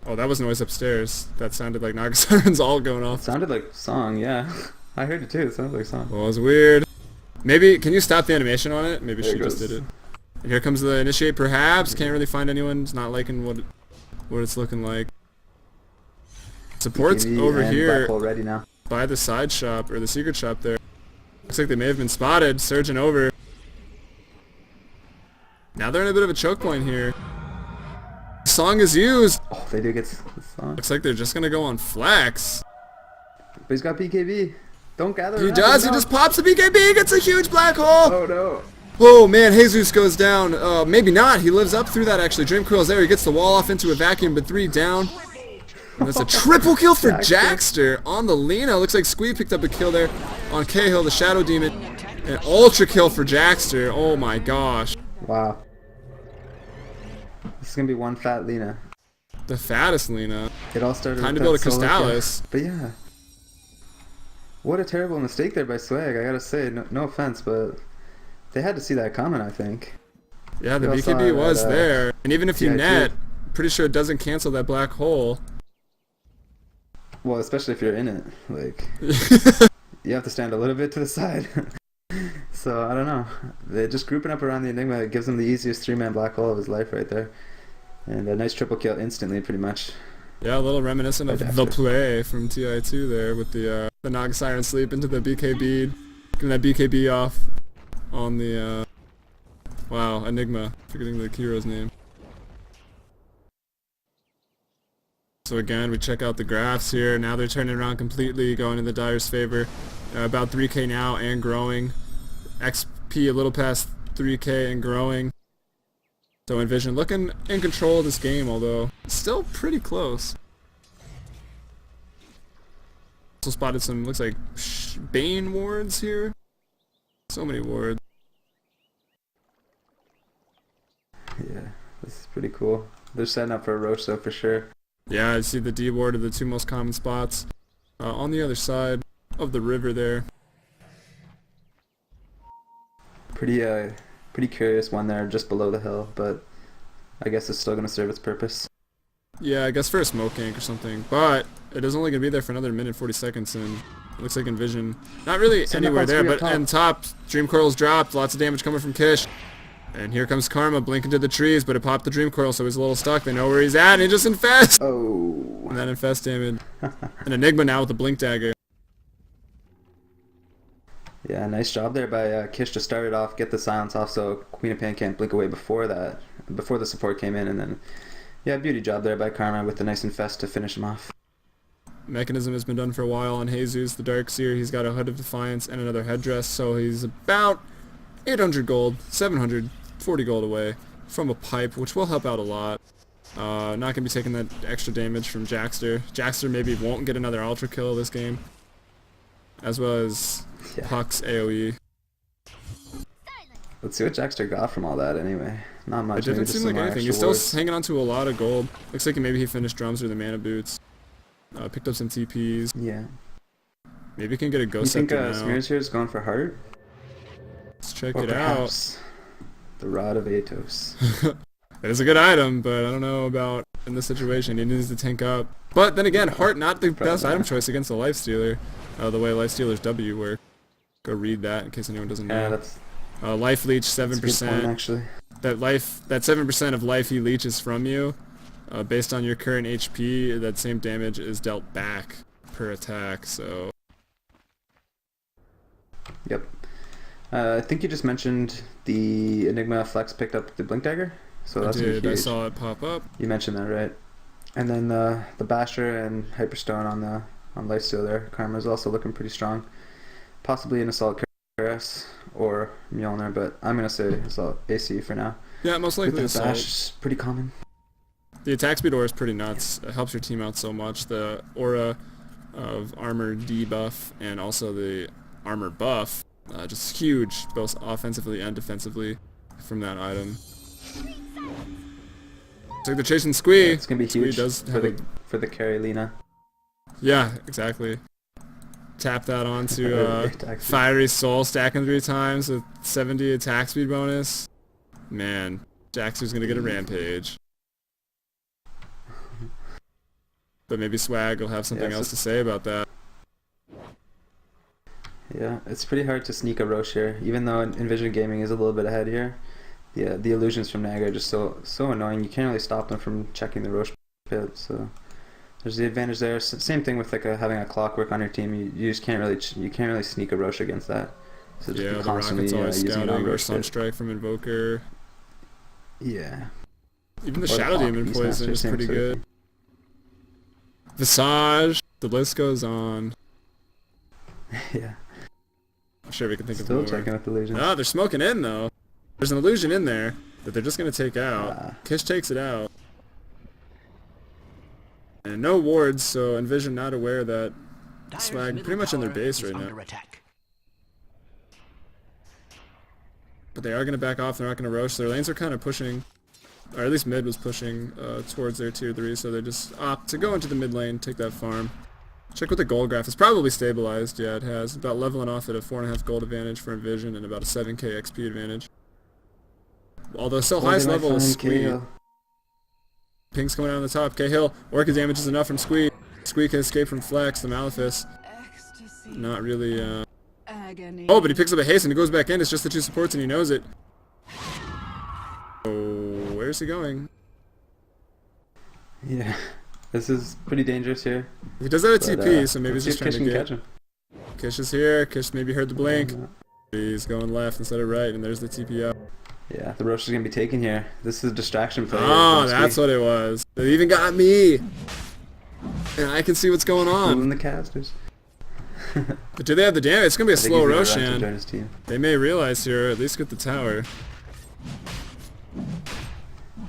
Oh, that was noise upstairs. That sounded like Naga Siren's ult going It off. sounded like song, yeah. I heard it too, it sounded like song. Well, it was weird. Maybe, can you stop the animation on it? Maybe There she it just goes. did it. And here comes the initiate perhaps. Can't really find anyone. It's not liking what it's looking like. Support's BKB over and here Black Hole ready now. by the side shop, or the secret shop there. Looks like they may have been spotted, surging over. Now they're in a bit of a choke point here. Song is used. Oh, they do get the song. Looks like they're just gonna go on Flex. But he's got BKB. Don't gather He around does, him, he no. just pops the BKB, gets a huge black hole! Oh no. Oh man, Jesus goes down. Maybe not, he lives up through that actually. Dream Coil's there, he gets the wall off into a vacuum, but 3 down. And that's a triple kill for Jackster on the Lena. Looks like Squee picked up a kill there on Cahill, the Shadow Demon. An ultra kill for Jackster, oh my gosh. Wow. This is gonna be one fat Lina. The fattest Lina. It all started Time with to build a that solo kill. Crystallis. But yeah. What a terrible mistake there by Swag, I gotta say. No offense, but they had to see that coming, I think. Yeah, the We all saw BKB it was at, there. And even if you TI2. net, pretty sure it doesn't cancel that black hole. Well, especially if you're in it. Like, you have to stand a little bit to the side. So, I don't know. They're just grouping up around the Enigma. It gives him the easiest 3-man black hole of his life right there. And a nice triple kill instantly, pretty much. Yeah, a little reminiscent of the play from TI2 there with the Naga Siren Sleep into the BKB. Getting that BKB off on the, wow, Enigma. Forgetting the hero's name. So again, we check out the graphs here. Now they're turning around completely, going in the Dyer's favor. About 3k now and growing. XP a little past 3k and growing. So Envision looking in control of this game, although still pretty close. Also spotted some, looks like Bane wards here. So many wards. Yeah, this is pretty cool. They're setting up for a Roche though, for sure. Yeah, I see the D ward are the two most common spots. On the other side of the river there. Pretty curious one there, just below the hill, but I guess it's still going to serve its purpose. Yeah, I guess for a smoke gank or something, but it is only going to be there for another minute 40 seconds, and it looks like Envision, not really anywhere there, but on top, Dream Coil's dropped, lots of damage coming from Kish. And here comes Karma, blinking to the trees, but it popped the Dream Coil, so he's a little stuck. They know where he's at, and he just infests! Oh. And that infest damage. An Enigma now with the Blink Dagger. Yeah, nice job there by Kish to start it off, get the silence off so Queen of Pain can't blink away before that, before the support came in, and then, yeah, beauty job there by Karma with the nice infest to finish him off. Mechanism has been done for a while on Jesus, the Darkseer. He's got a Hood of Defiance and another headdress, so he's about 800 gold, 740 gold away from a pipe, which will help out a lot. Not going to be taking that extra damage from Jackster. Jackster maybe won't get another Ultra kill this game, as well as Puck's AoE. Let's see what Jackster got from all that anyway. Not much. It didn't seem like anything. He's still hanging on to a lot of gold. Looks like maybe he finished drums or the mana boots. Picked up some TPs. Yeah. Maybe he can get a Ghost You think Scepter now. Smears here is going for heart? Let's check Or it out. perhaps the Rod of Atos. It is a good item, but I don't know about in this situation. He needs to tank up. But then again, Heart not the best item choice against the Lifestealer. The way Lifestealer's W work. Go read that in case anyone doesn't know. Yeah, that's Life Leech a good 7%. point, actually. That 7% of life he leeches from you, based on your current HP, that same damage is dealt back per attack. So. Yep. I think you just mentioned the Enigma Flex picked up the Blink Dagger, so that's I huge. saw it pop up. You mentioned that, right? And then the Basher and Hyperstone on Lifesteal there. Karma's also looking pretty strong. Possibly an Assault Cuirass or Mjolnir, but I'm gonna say Assault AC for now. Yeah, most likely With that Assault. Bash is pretty common. The attack speed aura is pretty nuts. It helps your team out so much. The aura of armor debuff and also the armor buff, just huge, both offensively and defensively, from that item. It's like they're chasing Squee. Yeah, it's gonna be huge does for have the carry Lina. Yeah, exactly. Tap that onto Fiery Soul, stacking 3 times with 70 attack speed bonus. Man, Jaxer's gonna get a rampage. But maybe Swag will have something else to say about that. Yeah, it's pretty hard to sneak a Roche here, even though Envision Gaming is a little bit ahead here. Yeah, the illusions from Naga are just so annoying. You can't really stop them from checking the Roche pit. So there's the advantage there. Same thing with like having a clockwork on your team. You just can't really sneak a Roche against that. So just Yeah, the constantly Rocket's always using scouting, or Roche pit. Sunstrike from Invoker. Yeah. Even the Or Shadow Hawk, Demon Beastmaster, poison is same pretty sort of good. thing. Visage, the list goes on. Yeah. I'm sure we can think Still of more. checking with illusions. Oh, they're smoking in though. There's an illusion in there that they're just gonna take out. Kish takes it out. And no wards, so Envision not aware that Dyer's Swag middle pretty much in their tower base is right now. under attack. But they are gonna back off, they're not gonna rush. Their lanes are kind of pushing or at least mid was pushing towards their tier 3, so they just opt to go into the mid lane, take that farm. Check with the gold graph. It's probably stabilized. Yeah, it has. About leveling off at a 4.5 gold advantage for Envision and about a 7k XP advantage. Although still highest level is Squee. Ping's coming out on the top. Cahill, Orchid damage is enough from Squee. Squee can escape from Flex, the Malefice. Ecstasy. Not really, Agony. Oh, but he picks up a haste and he goes back in. It's just the 2 supports and he knows it. Oh, where's he going? Yeah, this is pretty dangerous here. He does have a But, TP, so maybe let's he's see just if trying Kish to can catch him. Kish is here. Kish maybe heard the blink. No. He's going left instead of right, and there's the TP out. Yeah, the Roche is going to be taken here. This is a distraction play. Oh, that's what it was. They even got me. And I can see what's going Fooling on. the casters. But do they have the damage? It's going to be a I think slow he's gonna run to Roshan. join his team. They may realize here, at least get the tower.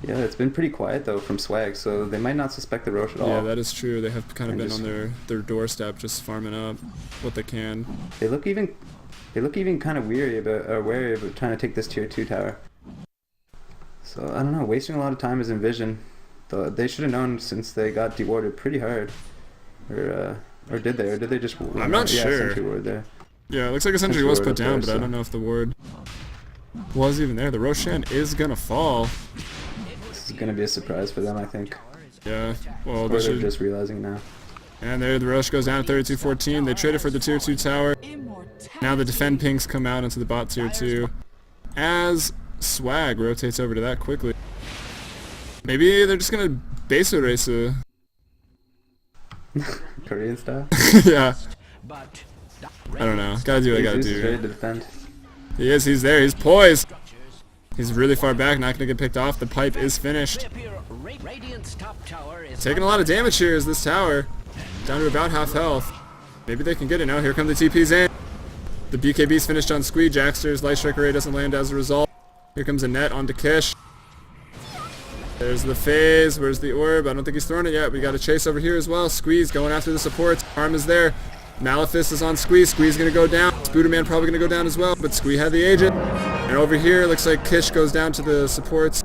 Yeah, it's been pretty quiet though from Swag, so they might not suspect the Roche at all. Yeah, that is true. They have kind of And been just- on their doorstep, just farming up what they can. They look even kind of wary about trying to take this tier 2 tower. So I don't know, wasting a lot of time is Envision. Though they should have known since they got dewarded pretty hard. Or did they? Or did they just? I'm not yeah, sure. Sentry ward there. Yeah, it looks like a sentry Sentry was ward put up there, down, but I so- don't know if the ward was even there. The Roshan is going to fall. This is gonna be a surprise for them, I think. Yeah, well, Or they they're should. just realizing now. And there, the Roche goes down to 32-14. They traded for the tier 2 tower. Immortality. Now the defend pinks come out into the bot tier 2. As Swag rotates over to that quickly. Maybe they're just gonna base race a... Korean style. Yeah, But I don't know. Gotta do what I gotta Jesus is ready do. to defend. He is, he's there, he's poised. He's really far back, not gonna get picked off. The pipe is finished. Radiant's top tower is Taking a lot of damage here is this tower. Down to about half health. Maybe they can get it now. Here come the TPs in. The BKB's finished on Squee. Jackster's Light Strike Array doesn't land as a result. Here comes a net onto Kish. There's the phase. Where's the orb? I don't think he's thrown it yet. We got a chase over here as well. Squeeze going after the supports. Arm is there. Malefice is on Squeeze. Squeeze gonna go down. Spooderman probably gonna go down as well, but Squee had the agent. And over here, looks like Kish goes down to the supports.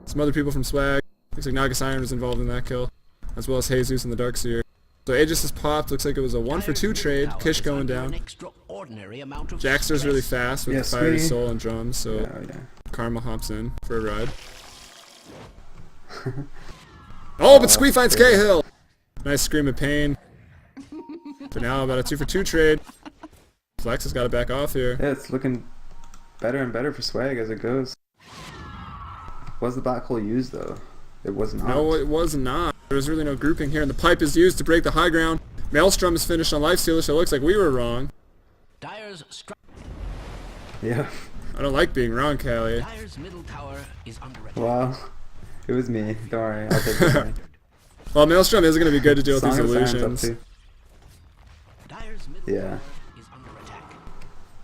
Some other people from Swag. Looks like Naga Siren was involved in that kill, as well as Jesus and the Darkseer. So Aegis has popped. Looks like it was a 1-for-2 trade. Kish going down. Jackster's really fast with Yeah, the Fiery Squee. Soul and drums, so Yeah. Karma hops in for a ride. Oh, but Squee finds Cahill! Nice scream of pain. But now about a 2-for-2 trade. Flex has got to back off here. Yeah, it's looking better and better for Swag as it goes. Was the black hole used though? It was not. No, it was not. There was really no grouping here, and the pipe is used to break the high ground. Maelstrom is finished on Lifestealer, so it looks like we were wrong. Dyer's Yeah. I don't like being wrong, Callie. Dyer's middle tower is under attack. Wow. It was me. Don't worry. I'll take it. Well, Maelstrom is going to be good to deal with these Song of the Siren's up illusions. too. Dyer's middle Yeah. tower is under attack.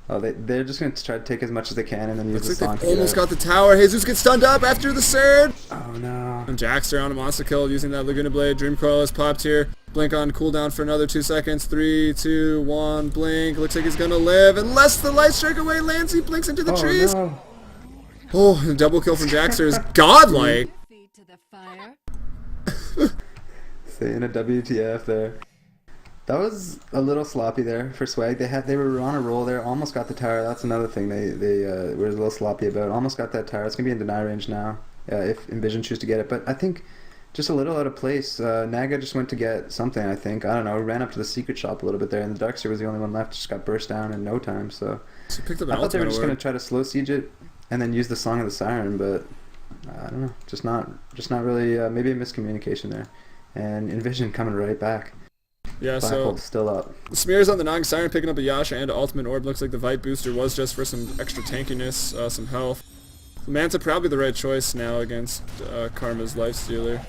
Oh, they're just going to try to take as much as they can and then use Looks the like song they to almost get got the tower. Jesus gets stunned up after the surge. out. Oh no. And Jackster on a monster kill using that Laguna Blade. Dream Coil is popped here. Blink on cooldown for another 2 seconds. 3, 2, 1, blink. Looks like he's gonna live. Unless the Light Strike Away lands, he blinks into the trees. No. Oh, and a double kill from Jackster is godlike. Feet to the fire. Saying a WTF there. That was a little sloppy there for Swag. They were on a roll there. Almost got the tower. That's another thing they were a little sloppy about. Almost got that tower. It's gonna be in deny range now. If Envision choose to get it, but I think just a little out of place. Naga just went to get something. I think I don't know. Ran up to the secret shop a little bit there, and the Darkseer was the only one left. Just got burst down in no time. So So he picked up an I thought they were ultimate just gonna orb. try to slow siege it and then use the Song of the Siren, but I don't know. Just not really. Maybe a miscommunication there. And Envision coming right back. Yeah, Black so Hole's still up. the smears on the Naga Siren picking up a Yasha and an ultimate orb. Looks like the Vite booster was just for some extra tankiness, some health. Manta probably the right choice now against Karma's Lifestealer.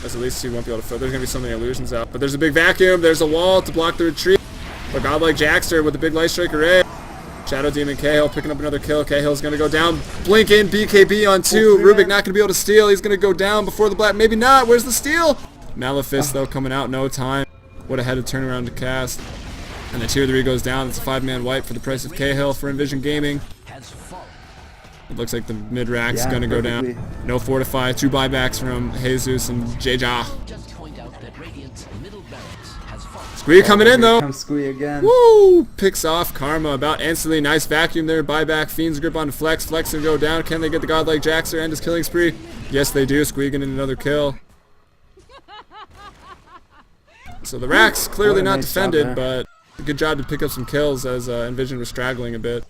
As at least he won't be able to. There's gonna be so many illusions out, but there's a big vacuum. There's a wall to block the retreat. But godlike Jackster with the big Light Strike Array. Shadow Demon Cahill picking up another kill. Cahill's gonna go down. Blink in, BKB on 2. Rubik not gonna be able to steal. He's gonna go down before the black. Maybe not. Where's the steal? Malefice though coming out, no time. Would have had to turn around to cast. And the tier 3 goes down. It's a 5-man wipe for the price of Cahill for Envision Gaming. Has fallen. It looks like the mid rack's Yeah, gonna go down. perfectly. No fortify. 2 buybacks from Jesus and Jeja. Just point out that Radiant's middle barracks has fallen. Squee coming in though. Comes Squee again. Woo! Picks off Karma about instantly. Nice vacuum there. Buyback. Fiend's grip on Flex. Flex gonna go down. Can they get the godlike Jaxer and his killing spree? Yes, they do. Squee getting another kill. So the Rack's clearly What a not nice job defended, there. but good job to pick up some kills as Envision was straggling a bit.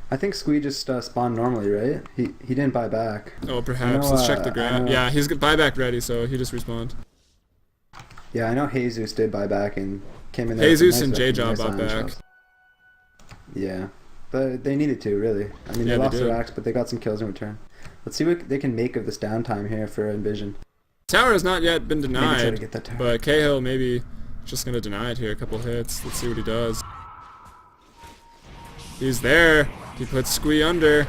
I think Squee just spawned normally, right? He didn't buy back. Oh, perhaps. I know, Let's check the I graph. know- Yeah, he's got buyback ready, so he just respawned. Yeah, I know Jesus did buy back and came in there. with Jesus some and nice J-Job nice bought iron back. shots. Yeah, but they needed to, really. I mean, Yeah, they they lost did. their axe, but they got some kills in return. Let's see what they can make of this downtime here for Envision. Tower has not yet been Maybe try to denied, get that tower. but Cahill maybe just gonna deny it here. A couple hits. Let's see what he does. He's there. He puts Squee under.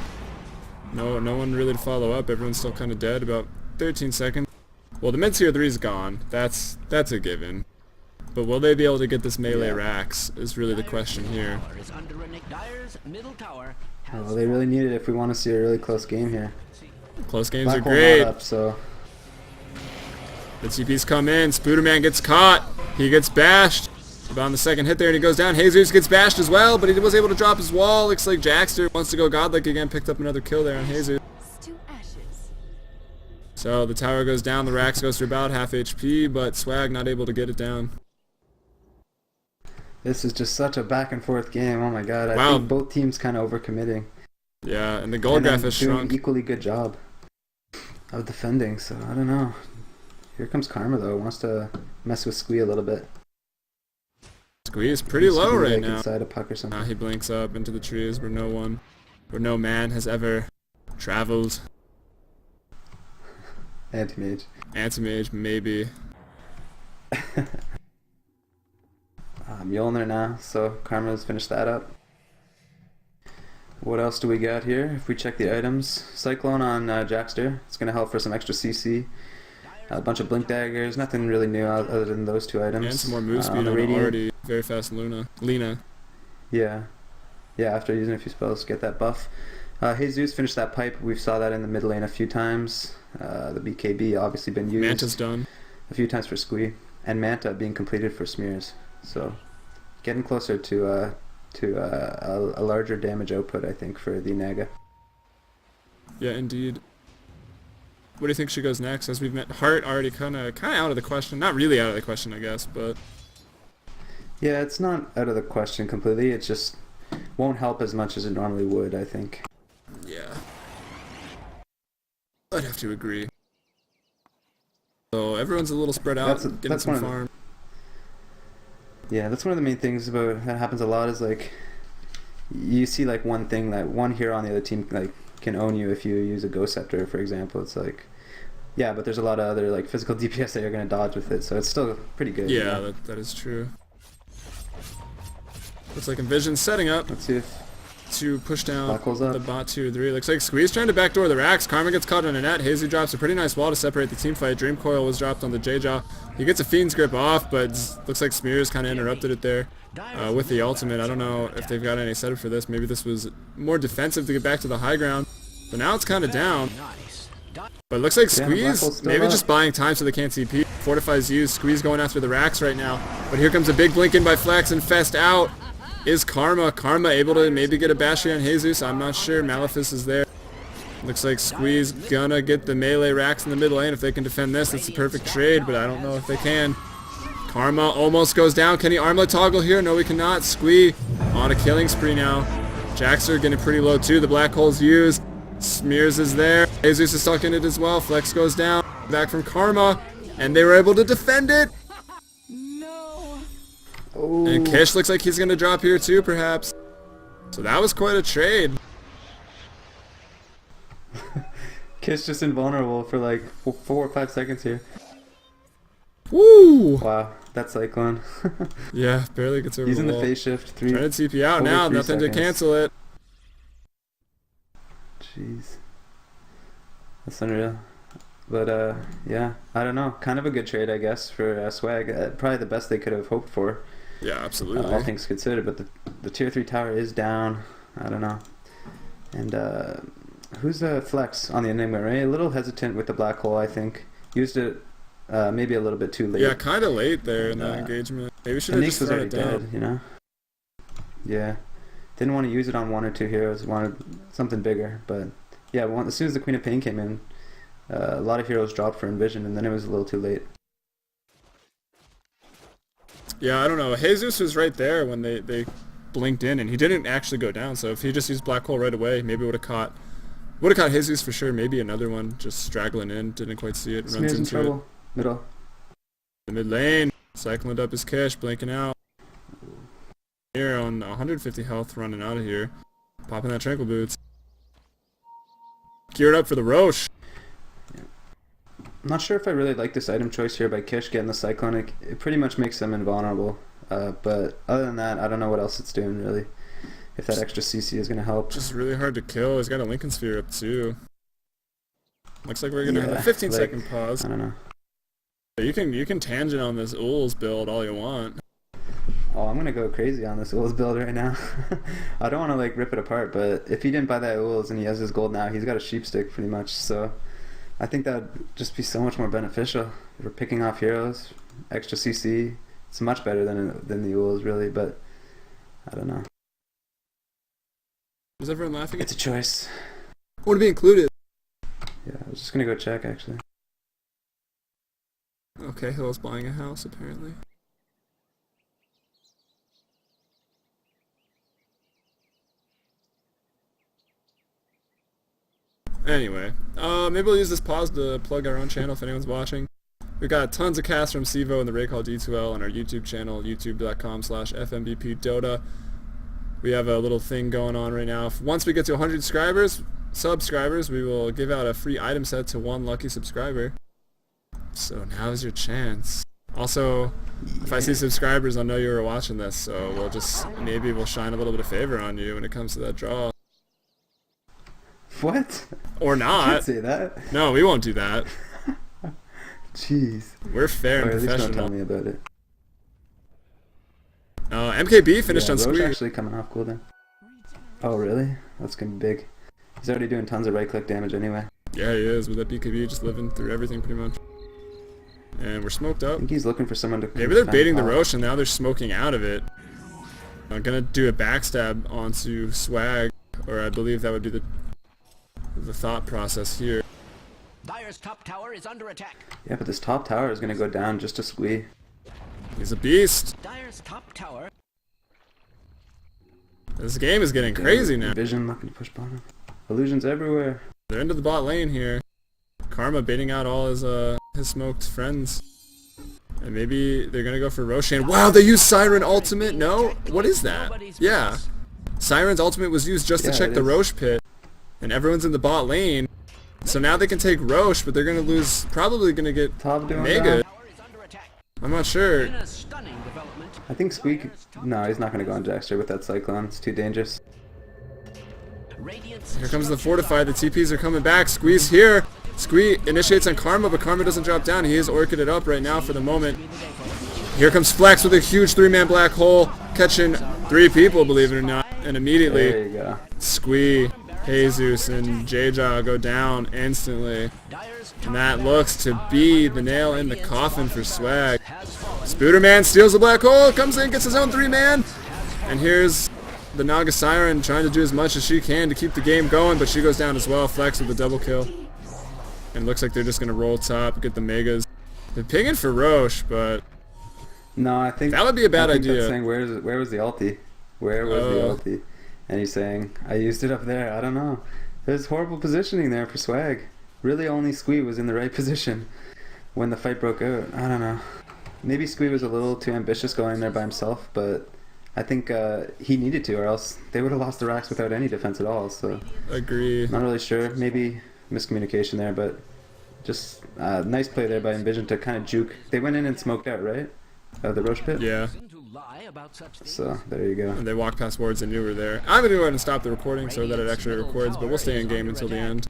No one really to follow up. Everyone's still kind of dead. About 13 seconds. Well, the mid tier 3's gone. That's a given. But will they be able to get this melee Yeah. racks is really the question here. Tower is under a Dyer's middle tower has Well, they really need it if we want to see a really close game here. Close games Black are hole great. not up, so The TP's come in. Spooderman gets caught. He gets bashed. About on the second hit there, and he goes down. Jesus gets bashed as well, but he was able to drop his wall. Looks like Jaxter wants to go godlike again. Picked up another kill there on Jesus. To ashes. So the tower goes down. The Rax goes for about half HP, but Swag not able to get it down. this is just such a back and forth game. Oh my god, I Wow. think both teams kind of overcommitting. Yeah, and the gold And then graph has doing shrunk. an equally good job of defending, so I don't know. Here comes Karma though, wants to mess with Squee a little bit. Squee is pretty Needs to low be, right like, now. inside a puck or something. He blinks up into the trees where no man has ever traveled. Anti-mage. Anti-mage, maybe. Mjolnir now, so Karma's finished that up. What else do we got here? If we check the items, Cyclone on Jaxter. It's going to help for some extra CC. A bunch of Blink Daggers, nothing really new other than those two items. And some more move speed the on Radiant. already very fast Lena. Yeah. Yeah, after using a few spells, get that buff. Jesus finished that pipe. We saw that in the mid lane a few times. The BKB obviously been used Manta's done. a few times for Squee. And Manta being completed for smears. So getting closer to a larger damage output, I think, for the Naga. Yeah, indeed. What do you think she goes next? As we've met, Heart already kind of out of the question. Not really out of the question, I guess, but Yeah, it's not out of the question completely. It just won't help as much as it normally would, I think. yeah, I'd have to agree. So everyone's a little spread out, getting that's some one of the- farm. Yeah, that's one of the main things about that happens a lot is like you see like one thing that one hero on the other team like can own you if you use a Ghost Scepter, for example. It's like yeah, but there's a lot of other like physical DPS that you're gonna dodge with it, so it's still pretty good. you Yeah, know? that is true. Looks like Envision's setting up Let's see if to push down Black hole's up. the bot 2 or 3. Looks like Squeeze trying to backdoor the racks. Karma gets caught on a net. Hazy drops a pretty nice wall to separate the team fight. Dream Coil was dropped on the J-Jaw. He gets a Fiend's Grip off, but looks like Smears kind of interrupted it there with the ultimate. I don't know if they've got any setup for this. Maybe this was more defensive to get back to the high ground. But now it's kind of down. nice. But it looks like Yeah, Black Hole's Squeeze still maybe up. just buying time so they can't CP. Fortifies used. Squeeze going after the racks right now. But here comes a big blink in by Flex and Fest out. Is Karma. Karma able to maybe get a Bashy on Jesus? I'm not sure. Malefice is there. Looks like Squeeze gonna get the melee racks in the mid lane. If they can defend this, it's the perfect trade, but I don't know if they can. Karma almost goes down. Can he armlet toggle here? No, he cannot. Squee on a killing spree now. Jaxter getting pretty low too. The black hole's used. Smears is there. Jesus is stuck in it as well. Flex goes down. Back from Karma. And they were able to defend it. No. oh, And Kish looks like he's going to drop here too, perhaps. So that was quite a trade. Kiss just invulnerable for like 4 or 5 seconds here. Woo! Wow, that Cyclone. Yeah, barely gets over Using the the wall. phase shift 3. Trying to TP out over now. 3 Nothing seconds. to cancel it. Jeez. That's unreal. But yeah, I don't know. Kind of a good trade, I guess, for Swag. Probably the best they could have hoped for, Yeah, absolutely. all things considered. But the tier 3 tower is down. I don't know. And who's Flex on the Enigma, right? A little hesitant with the black hole, I think. Used it maybe a little bit too late. Yeah, kind of late there in that engagement. Maybe should have just was thrown already it down. dead, you know? Yeah. Didn't want to use it on 1 or 2 heroes. Wanted something bigger. But yeah, as soon as the Queen of Pain came in, a lot of heroes dropped for Envision, and then it was a little too late. Yeah, I don't know. Jesus was right there when they blinked in, and he didn't actually go down. So if he just used black hole right away, maybe would have caught Jesus for sure. Maybe another one just straggling in, didn't quite see it, runs Smear's in into trouble. it. Middle. The mid lane, cycling up his Kish, blinking out. Here on 150 health, running out of here, popping that tranquil boots. Geared up for the Roche. I'm not sure if I really like this item choice here by Kish getting the Cyclone. It pretty much makes them invulnerable. But other than that, I don't know what else it's doing really. If that extra CC is going to help. Just really hard to kill. He's got a Lincoln Sphere up too. Looks like we're going to have a 15-second pause. I don't know. You can tangent on this Ools build all you want. Oh, I'm going to go crazy on this Ools build right now. I don't want to like rip it apart, but if he didn't buy that Ools and he has his gold now, he's got a sheep stick pretty much. So I think that would just be so much more beneficial. If we're picking off heroes, extra CC. It's much better than the Ools really, but I don't know. Is everyone laughing? It's a choice. Want to be included? Yeah, I was just going to go check actually. Okay, Hill's buying a house apparently. Anyway, maybe we'll use this pause to plug our own channel if anyone's watching. We've got tons of casts from CEVO and the Ray Call D2L on our YouTube channel, youtube.com/fmbpdota. We have a little thing going on right now. Once we get to 100 subscribers, we will give out a free item set to one lucky subscriber. So now's your chance. Also, if I see subscribers, I'll know you were watching this, so maybe we'll shine a little bit of favor on you when it comes to that draw. What? Or You not. can't say that. No, we won't do that. Jeez. We're fair and Or at least don't tell professional. me about it. MKB finished on Roche Squeeze. actually coming off cooldown. Oh really? That's gonna be big. He's already doing tons of right click damage anyway. Yeah, he is, with that BKB just living through everything pretty much. And we're smoked I up. think he's looking for someone to. Maybe they're find baiting the pop. Roche and now they're smoking out of it. I'm gonna do a backstab onto Swag, or I believe that would be the thought process here. Dire's top tower is under attack. Yeah, but this top tower is gonna go down just to squee. He's a beast. Dire's top tower. This game is getting crazy now. Vision looking to push bottom. Illusions everywhere. They're into the bot lane here. Karma baiting out all his smoked friends. And maybe they're gonna go for Roshan. Wow, they used Siren ultimate? No? What is that? Yeah. Siren's ultimate was used just to Yeah, check it the is. Roche pit. And everyone's in the bot lane. So now they can take Roche, but they're gonna lose, probably gonna get Top doing Mega. that. Tower is under attack. I'm not sure. In a stunning development. I think Squeak. No, he's not gonna go on Jackster with that Cyclone. It's too dangerous. Radiant's Here comes the Fortify. The TPs are coming back. Squeeze here. Squee initiates on Karma, but Karma doesn't drop down. He is orchid it up right now for the moment. Here comes Flex with a huge 3-man black hole, catching 3 people, believe it or not. And immediately, There you go. Squee, Jesus, and J-Jaw go down instantly. Dire's And that looks to be the nail in the coffin for Swag. Spooderman steals the black hole, comes in, gets his own 3-man. And here's the Naga Siren trying to do as much as she can to keep the game going, but she goes down as well. Flex with the double kill. And it looks like they're just going to roll top, get the Megas. They're pinging for Roche, but No, I think that would be a bad I think idea. That's saying where was the ulti? Where was the ulti? And he's saying I used it up there. I don't know. There's horrible positioning there for Swag. Really, only Squee was in the right position when the fight broke out. I don't know. Maybe Squee was a little too ambitious going there by himself, but I think he needed to, or else they would have lost the racks without any defense at all. So Agree. not really sure. Maybe miscommunication there, but just nice play there by Envision to kind of juke. They went in and smoked out, right? The Roche pit? Yeah. to lie about such things. So, there you go. And they walked past wards and knew we were there. I'm going to go ahead and stop the recording so that it actually records, but we'll stay in game until the end.